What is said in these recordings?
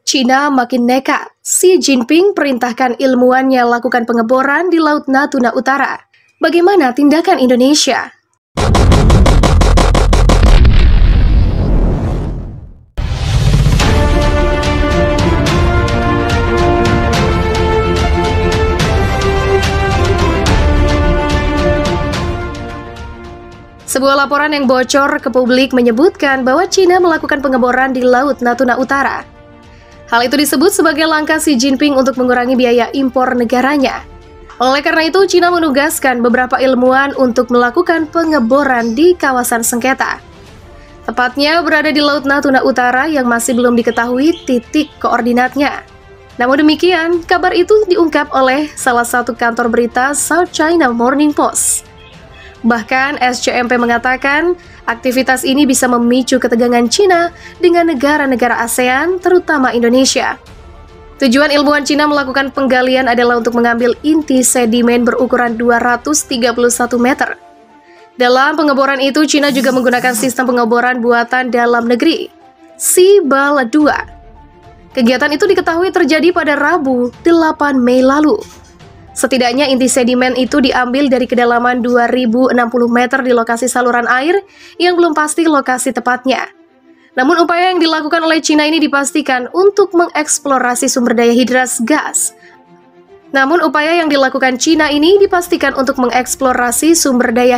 Cina makin nekat. Xi Jinping perintahkan ilmuwannya lakukan pengeboran di Laut Natuna Utara. Bagaimana tindakan Indonesia? Sebuah laporan yang bocor ke publik menyebutkan bahwa Cina melakukan pengeboran di Laut Natuna Utara. Hal itu disebut sebagai langkah Xi Jinping untuk mengurangi biaya impor negaranya. Oleh karena itu, Cina menugaskan beberapa ilmuwan untuk melakukan pengeboran di kawasan sengketa. Tepatnya berada di Laut Natuna Utara yang masih belum diketahui titik koordinatnya. Namun demikian, kabar itu diungkap oleh salah satu kantor berita South China Morning Post. Bahkan SCMP mengatakan aktivitas ini bisa memicu ketegangan Cina dengan negara-negara ASEAN, terutama Indonesia. Tujuan ilmuwan Cina melakukan penggalian adalah untuk mengambil inti sedimen berukuran 231 meter. Dalam pengeboran itu, Cina juga menggunakan sistem pengeboran buatan dalam negeri, Xibal 2. Kegiatan itu diketahui terjadi pada Rabu, 8 Mei lalu. Setidaknya inti sedimen itu diambil dari kedalaman 2060 meter di lokasi saluran air yang belum pasti lokasi tepatnya. Namun upaya yang dilakukan oleh Cina ini dipastikan untuk mengeksplorasi sumber daya hidras gas.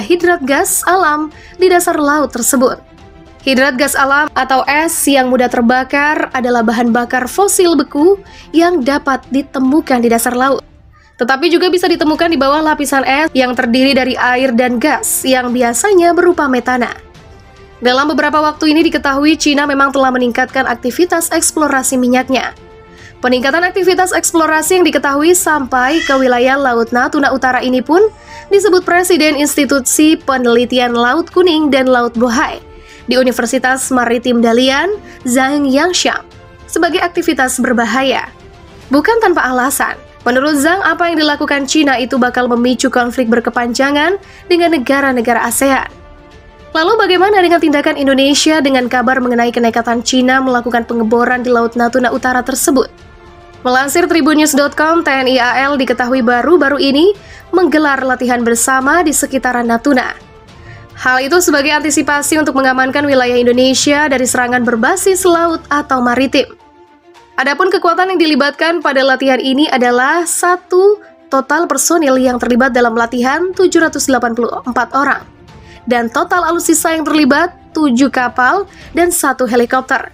Hidrat gas alam di dasar laut tersebut. Hidrat gas alam atau es yang mudah terbakar adalah bahan bakar fosil beku yang dapat ditemukan di dasar laut. Tetapi juga bisa ditemukan di bawah lapisan es yang terdiri dari air dan gas yang biasanya berupa metana. Dalam beberapa waktu ini diketahui Cina memang telah meningkatkan aktivitas eksplorasi minyaknya. Peningkatan aktivitas eksplorasi yang diketahui sampai ke wilayah Laut Natuna Utara ini pun disebut Presiden Institusi Penelitian Laut Kuning dan Laut Bohai di Universitas Maritim Dalian, Zhang Yangshan, sebagai aktivitas berbahaya. Bukan tanpa alasan. Menurut Zhang, apa yang dilakukan Cina itu bakal memicu konflik berkepanjangan dengan negara-negara ASEAN. Lalu bagaimana dengan tindakan Indonesia dengan kabar mengenai kenekatan Cina melakukan pengeboran di Laut Natuna Utara tersebut? Melansir tribunnews.com, TNI AL diketahui baru-baru ini menggelar latihan bersama di sekitaran Natuna. Hal itu sebagai antisipasi untuk mengamankan wilayah Indonesia dari serangan berbasis laut atau maritim. Adapun kekuatan yang dilibatkan pada latihan ini adalah total personil yang terlibat dalam latihan 784 orang. Dan total alutsista yang terlibat 7 kapal dan 1 helikopter.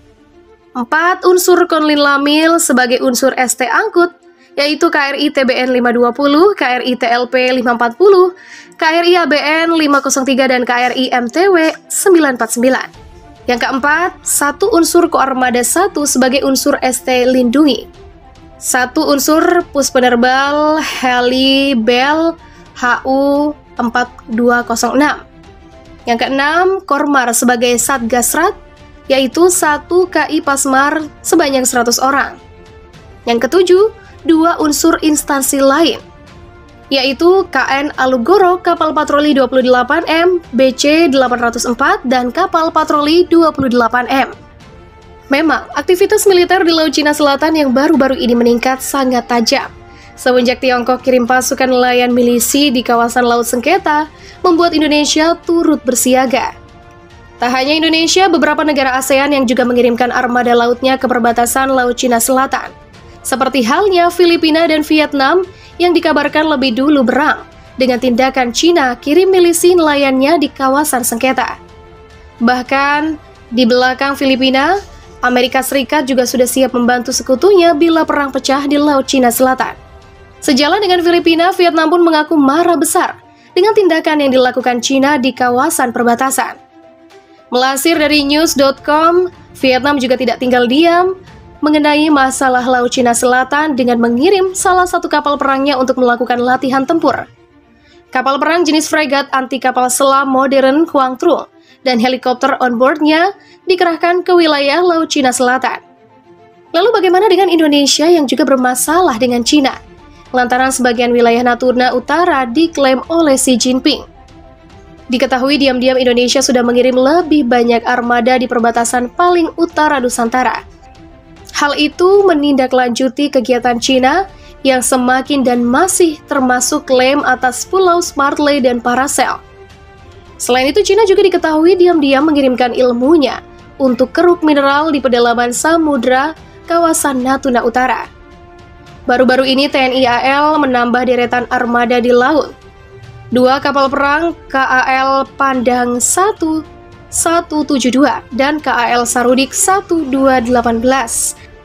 4 unsur Konlin Lamil sebagai unsur ST angkut, yaitu KRI TBN 520, KRI TLP 540, KRI ABN 503, dan KRI MTW 949. Yang keempat, 1 unsur Koarmada 1 sebagai unsur ST Lindungi, 1 unsur Puspenerbal Heli Bel HU 4206. Yang keenam, Kormar sebagai Satgasrat, yaitu 1 KI Pasmar sebanyak 100 orang. Yang ketujuh, 2 unsur instansi lain, yaitu KN Alugoro kapal patroli 28M, BC 804, dan kapal patroli 28M. Memang, aktivitas militer di Laut Cina Selatan yang baru-baru ini meningkat sangat tajam. Semenjak Tiongkok kirim pasukan nelayan milisi di kawasan Laut Sengketa, membuat Indonesia turut bersiaga. Tak hanya Indonesia, beberapa negara ASEAN yang juga mengirimkan armada lautnya ke perbatasan Laut Cina Selatan. Seperti halnya Filipina dan Vietnam yang dikabarkan lebih dulu berang dengan tindakan Cina kirim milisi nelayannya di kawasan sengketa. Bahkan di belakang Filipina, Amerika Serikat juga sudah siap membantu sekutunya bila perang pecah di Laut Cina Selatan. Sejalan dengan Filipina, Vietnam pun mengaku marah besar dengan tindakan yang dilakukan Cina di kawasan perbatasan. Melansir dari news.com, Vietnam juga tidak tinggal diam mengenai masalah Laut Cina Selatan dengan mengirim salah satu kapal perangnya untuk melakukan latihan tempur. Kapal perang jenis fregat anti kapal selam modern Quang Trung dan helikopter onboardnya dikerahkan ke wilayah Laut Cina Selatan. Lalu bagaimana dengan Indonesia yang juga bermasalah dengan Cina? Lantaran sebagian wilayah Natuna Utara diklaim oleh Xi Jinping. Diketahui diam-diam Indonesia sudah mengirim lebih banyak armada di perbatasan paling utara Nusantara. Hal itu menindaklanjuti kegiatan Cina yang semakin dan masih termasuk klaim atas Pulau Spratly dan Paracel. Selain itu, Cina juga diketahui diam-diam mengirimkan ilmunya untuk keruk mineral di pedalaman samudra kawasan Natuna Utara. Baru-baru ini TNI AL menambah deretan armada di laut. 2 kapal perang KAL Pandang 172 dan KAL Sarudik 1218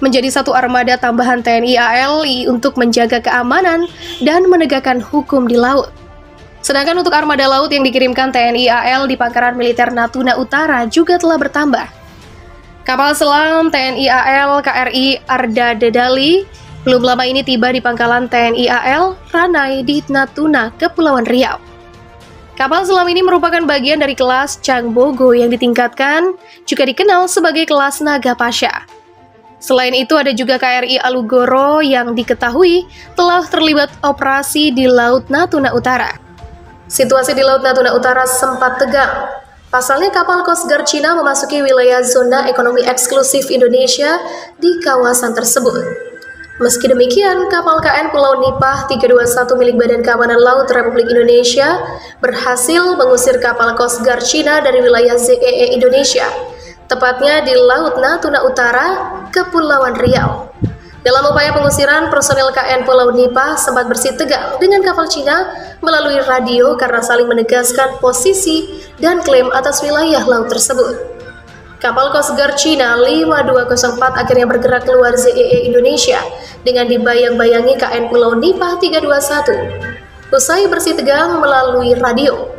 menjadi satu armada tambahan TNI AL untuk menjaga keamanan dan menegakkan hukum di laut. Sedangkan untuk armada laut yang dikirimkan TNI AL di Pangkalan Militer Natuna Utara juga telah bertambah. Kapal selam TNI AL KRI Arda Dedali belum lama ini tiba di pangkalan TNI AL Ranai di Natuna, Kepulauan Riau. Kapal selam ini merupakan bagian dari kelas Changbogo yang ditingkatkan, juga dikenal sebagai kelas Naga Pasha. Selain itu ada juga KRI Alugoro yang diketahui telah terlibat operasi di Laut Natuna Utara. Situasi di Laut Natuna Utara sempat tegang. Pasalnya kapal Coast Guard Cina memasuki wilayah zona ekonomi eksklusif Indonesia di kawasan tersebut. Meski demikian, kapal KN Pulau Nipah 321 milik Badan Keamanan Laut Republik Indonesia berhasil mengusir kapal Coast Guard Cina dari wilayah ZEE Indonesia, tepatnya di Laut Natuna Utara, Kepulauan Riau. Dalam upaya pengusiran, personel KN Pulau Nipah sempat bersih tegang dengan kapal Cina melalui radio karena saling menegaskan posisi dan klaim atas wilayah laut tersebut. Kapal Coast Guard Cina 5204 akhirnya bergerak keluar ZEE Indonesia dengan dibayang-bayangi KN Pulau Nipah 321. Usai bersih tegang melalui radio.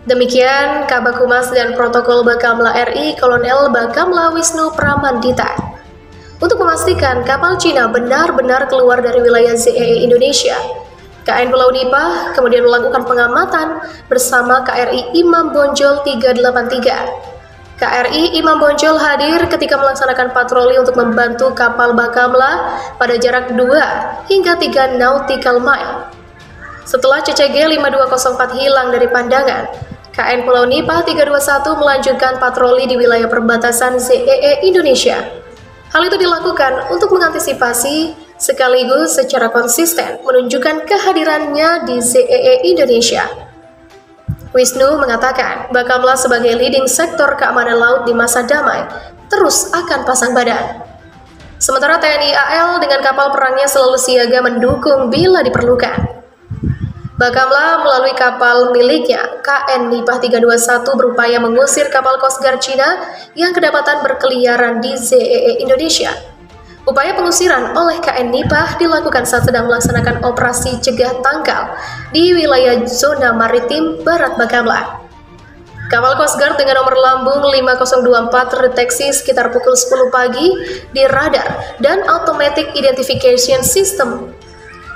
Demikian Kabag Humas dan Protokol Bakamla RI Kolonel Bakamla Wisnu Pramandita. Untuk memastikan kapal Cina benar-benar keluar dari wilayah ZEE Indonesia, KN Pulau Nipah kemudian melakukan pengamatan bersama KRI Imam Bonjol 383. KRI Imam Bonjol hadir ketika melaksanakan patroli untuk membantu kapal Bakamla pada jarak 2 hingga 3 nautical mile. Setelah CCG 5204 hilang dari pandangan, KN Pulau Nipah 321 melanjutkan patroli di wilayah perbatasan ZEE Indonesia. Hal itu dilakukan untuk mengantisipasi sekaligus secara konsisten menunjukkan kehadirannya di ZEE Indonesia. Wisnu mengatakan, Bakamla sebagai leading sektor keamanan laut di masa damai terus akan pasang badan. Sementara TNI AL dengan kapal perangnya selalu siaga mendukung bila diperlukan. Bakamla melalui kapal miliknya, KN Nipah 321 berupaya mengusir kapal Coast Guard Cina yang kedapatan berkeliaran di ZEE Indonesia. Upaya pengusiran oleh KN Nipah dilakukan saat sedang melaksanakan operasi cegah tangkal di wilayah zona maritim Barat Bakamla. Kapal Coast Guard dengan nomor lambung 5024 terdeteksi sekitar pukul 10 pagi di radar dan Automatic Identification System.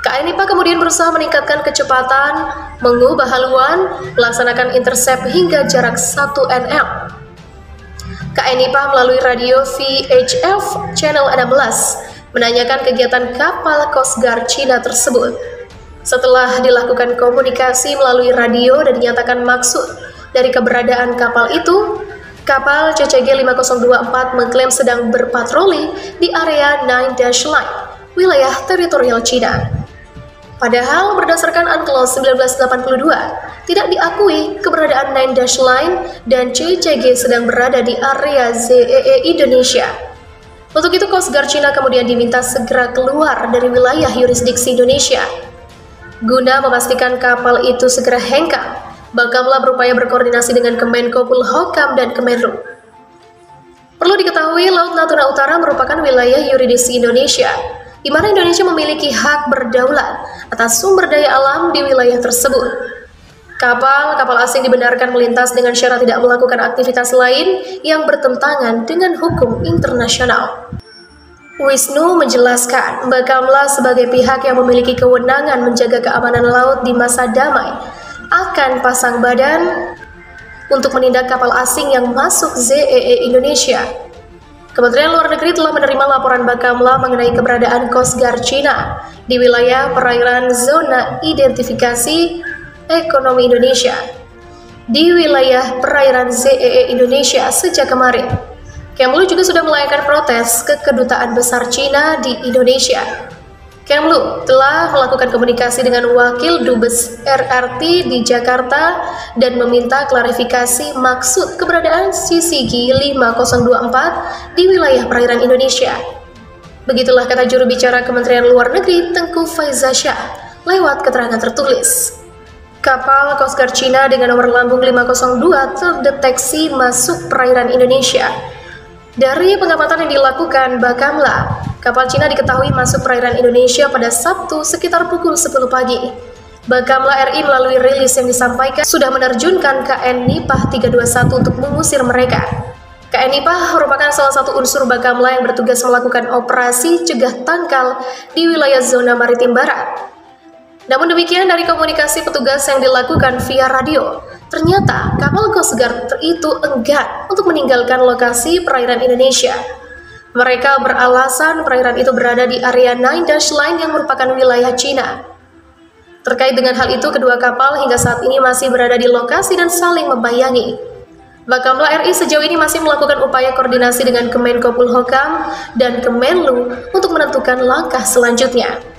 KN Nipah kemudian berusaha meningkatkan kecepatan, mengubah haluan, melaksanakan intercept hingga jarak 1 nm. KN Nipah melalui radio VHF Channel 16 menanyakan kegiatan kapal Coast Guard Cina tersebut. Setelah dilakukan komunikasi melalui radio dan dinyatakan maksud dari keberadaan kapal itu, kapal CCG 5024 mengklaim sedang berpatroli di area Nine Dash Line, wilayah teritorial Cina. Padahal berdasarkan UNCLOS 1982, tidak diakui keberadaan Nine Dash Line dan CCG sedang berada di area ZEE Indonesia. Untuk itu Coast Guard Cina kemudian diminta segera keluar dari wilayah yurisdiksi Indonesia. Guna memastikan kapal itu segera hengkang, Bakamla berupaya berkoordinasi dengan Kemenko Polhukam dan Kemenlu. Perlu diketahui, Laut Natuna Utara merupakan wilayah yurisdiksi Indonesia, di mana Indonesia memiliki hak berdaulat atas sumber daya alam di wilayah tersebut. Kapal asing dibenarkan melintas dengan syarat tidak melakukan aktivitas lain yang bertentangan dengan hukum internasional. Wisnu menjelaskan, Bakamla sebagai pihak yang memiliki kewenangan menjaga keamanan laut di masa damai akan pasang badan untuk menindak kapal asing yang masuk ZEE Indonesia. Kementerian Luar Negeri telah menerima laporan Bakamla mengenai keberadaan Coast Guard Cina di wilayah perairan zona identifikasi ekonomi Indonesia di wilayah perairan ZEE Indonesia sejak kemarin. Kemlu juga sudah melayangkan protes ke Kedutaan Besar Cina di Indonesia. Kemlu telah melakukan komunikasi dengan Wakil Dubes RRT di Jakarta dan meminta klarifikasi maksud keberadaan CCG 5024 di wilayah perairan Indonesia. Begitulah kata juru bicara Kementerian Luar Negeri Tengku Faizasyah lewat keterangan tertulis. Kapal Coast Guard Cina dengan nomor lambung 502 terdeteksi masuk perairan Indonesia. Dari pengamatan yang dilakukan Bakamla, kapal Cina diketahui masuk perairan Indonesia pada Sabtu sekitar pukul 10 pagi. Bakamla RI melalui rilis yang disampaikan sudah menerjunkan KN Nipah 321 untuk mengusir mereka. KN Nipah merupakan salah satu unsur Bakamla yang bertugas melakukan operasi cegah tangkal di wilayah zona maritim barat. Namun demikian, dari komunikasi petugas yang dilakukan via radio, ternyata kapal Coast Guard itu enggan untuk meninggalkan lokasi perairan Indonesia. Mereka beralasan perairan itu berada di area Nine Dash Line yang merupakan wilayah Cina. Terkait dengan hal itu, kedua kapal hingga saat ini masih berada di lokasi dan saling membayangi. Bakamla RI sejauh ini masih melakukan upaya koordinasi dengan Kemenko Polhukam dan Kemenlu untuk menentukan langkah selanjutnya.